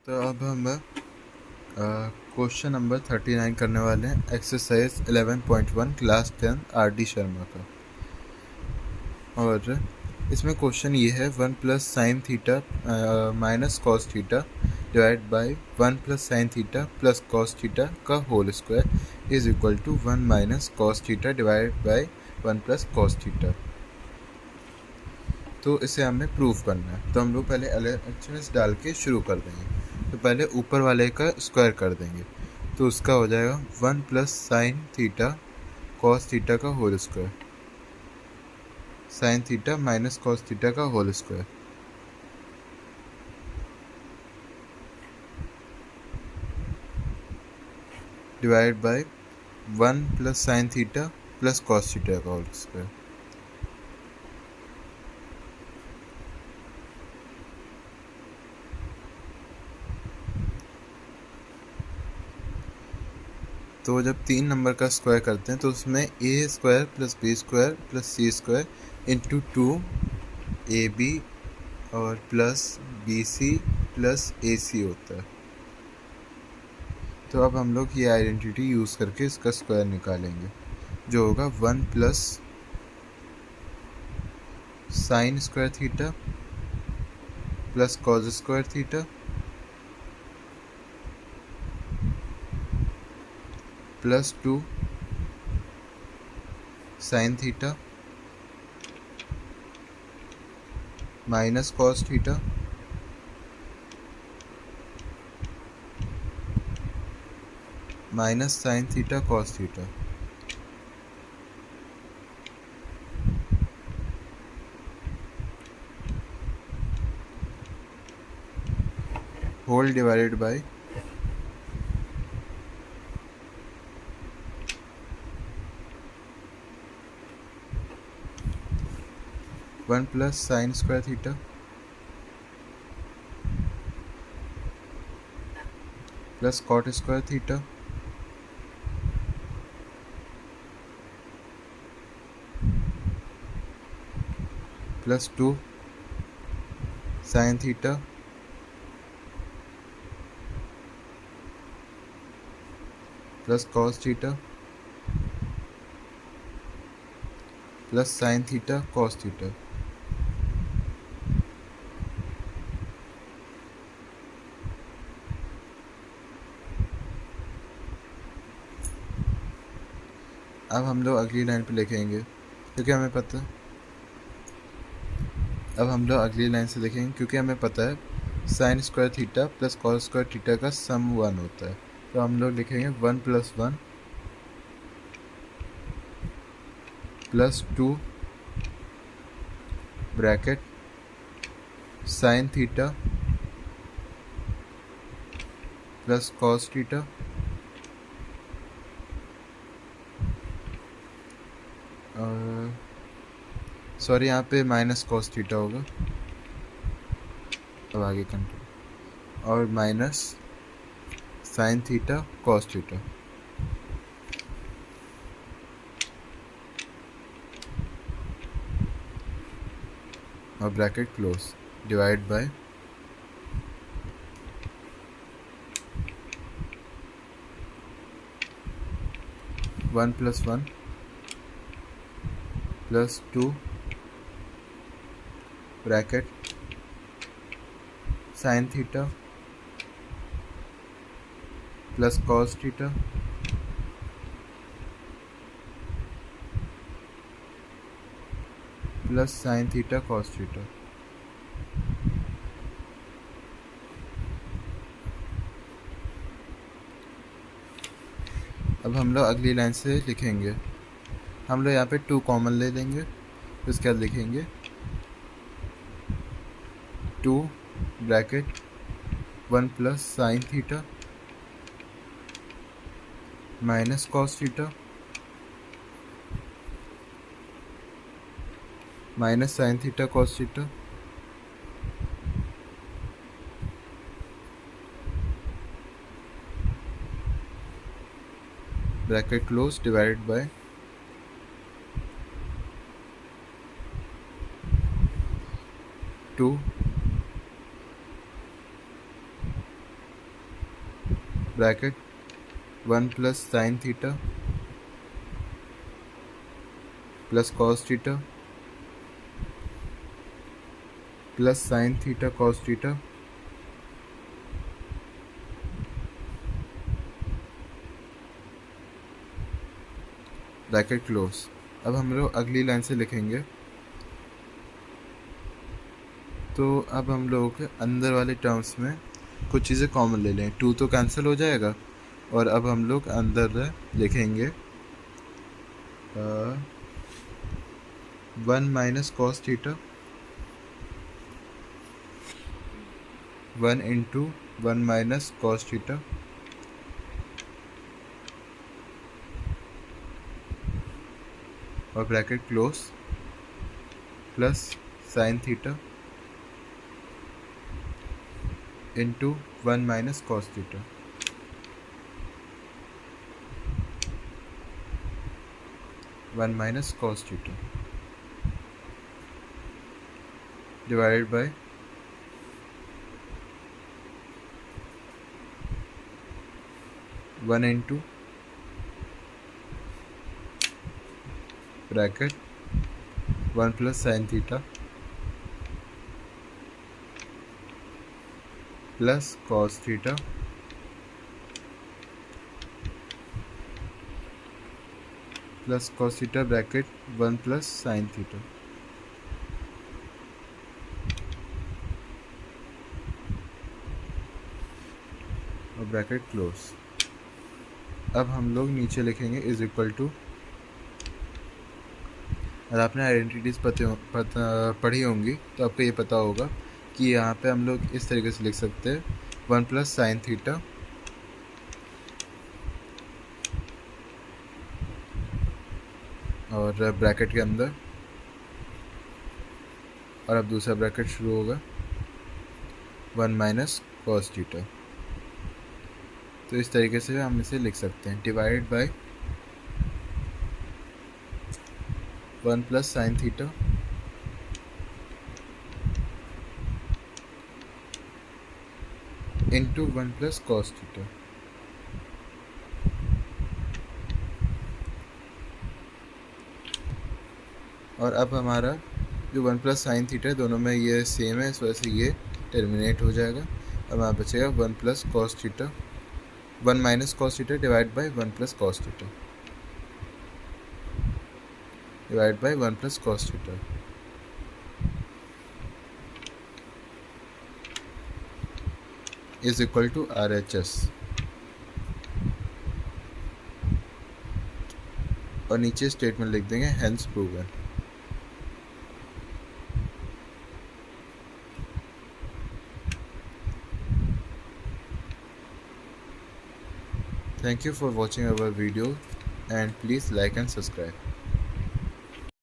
तो अब हम क्वेश्चन नंबर 39 करने वाले हैं, exercise 11.1 class 10 R D Sharma का। और इसमें क्वेश्चन ये है 1 plus sine theta minus cos theta divide by 1 plus sine theta plus cos theta का whole square is equal to 1 minus cos theta divide by 1 plus cos theta. तो इसे हमें proof करना है, तो हम लोग पहले एलएचएस डाल के शुरू कर देंगे। तो पहले ऊपर वाले का स्क्वायर कर देंगे, तो उसका हो जाएगा 1 plus sine theta cos theta का whole square, sine theta minus cos theta का whole square divide by 1 plus sine theta plus cos theta का होल स्क्वायर। तो जब 3 नंबर का स्क्वायर करते हैं तो उसमें A square plus B square plus C square into 2 A B और plus B C plus A C होता है। तो अब हम लोग ये आइडेंटिटी यूज़ करके इसका स्क्वायर निकालेंगे, जो होगा 1 plus sine square theta plus cos square theta plus 2 sine theta minus cos theta minus sine theta cos theta whole divided by 1 plus sine square theta plus cot square theta plus 2 sine theta plus cos theta plus sine theta cos theta. अब हम लोग अगली line पे लिखेंगे, क्योंकि हमें पता है अब हम लोग अगली लाइन से लिखेंगे क्योंकि हमें पता है sign square theta plus cos square theta का सम 1 होता है। तो हम लोग लिखेंगे 1 plus 1 plus 2 bracket sine theta plus cos theta sorry यहाँ पे माइनस कॉस थीटा होगा, अब आगे कंटिन्यू, और minus sine theta cos theta और bracket close divide by 1 plus 1 plus 2 bracket sine theta plus cos theta plus sine theta cos theta. अब हम लोग अगली लाइन से लिखेंगे, हम लोग यहाँ पे 2 कॉमन ले लेंगे, उसके बाद लिखेंगे 2 bracket 1 plus sine theta minus cos theta minus sine theta cos theta bracket close divided by 2 bracket 1 plus sine theta plus cos theta plus sine theta cos theta bracket close. अब हम लोग अगली line से लिखेंगे। तो अब हम लोगों के अंदर वाले टर्म्स में कुछ चीज़ें कॉमन ले लें। 2 तो कैंसिल हो जाएगा और अब हम लोग अंदर लिखेंगे 1 minus cos theta 1 into 1 minus cos theta और bracket close plus sine theta into 1 minus cos theta 1 minus cos theta divided by 1 into bracket 1 plus sine theta plus cos theta plus cos theta bracket 1 plus sine theta और bracket close. अब हम लोग नीचे लिखेंगे is equal to, अगर आपने identities पढ़ी होंगी तो आपको ये पता होगा कि यहाँ पे हम लोग इस तरीके से लिख सकते हैं 1 प्लस साइन थीटा और ब्रैकेट के अंदर, और अब दूसरा ब्रैकेट शुरू होगा 1 माइनस कॉस थीटा। तो इस तरीके से हम इसे लिख सकते हैं divided by 1 plus sine theta into 1 plus cos theta. और अब हमारा जो 1 प्लस साइन थीटा दोनों में ये सेम है, इस वजह से ये टर्मिनेट हो जाएगा। अब हमारा बचेगा 1 plus cos theta 1 minus cos theta divide by 1 plus cos theta divide by 1 plus cos theta is equal to RHS। और नीचे स्टेटमेंट लिख देंगे hence proven. Thank you for watching our video and please like and subscribe.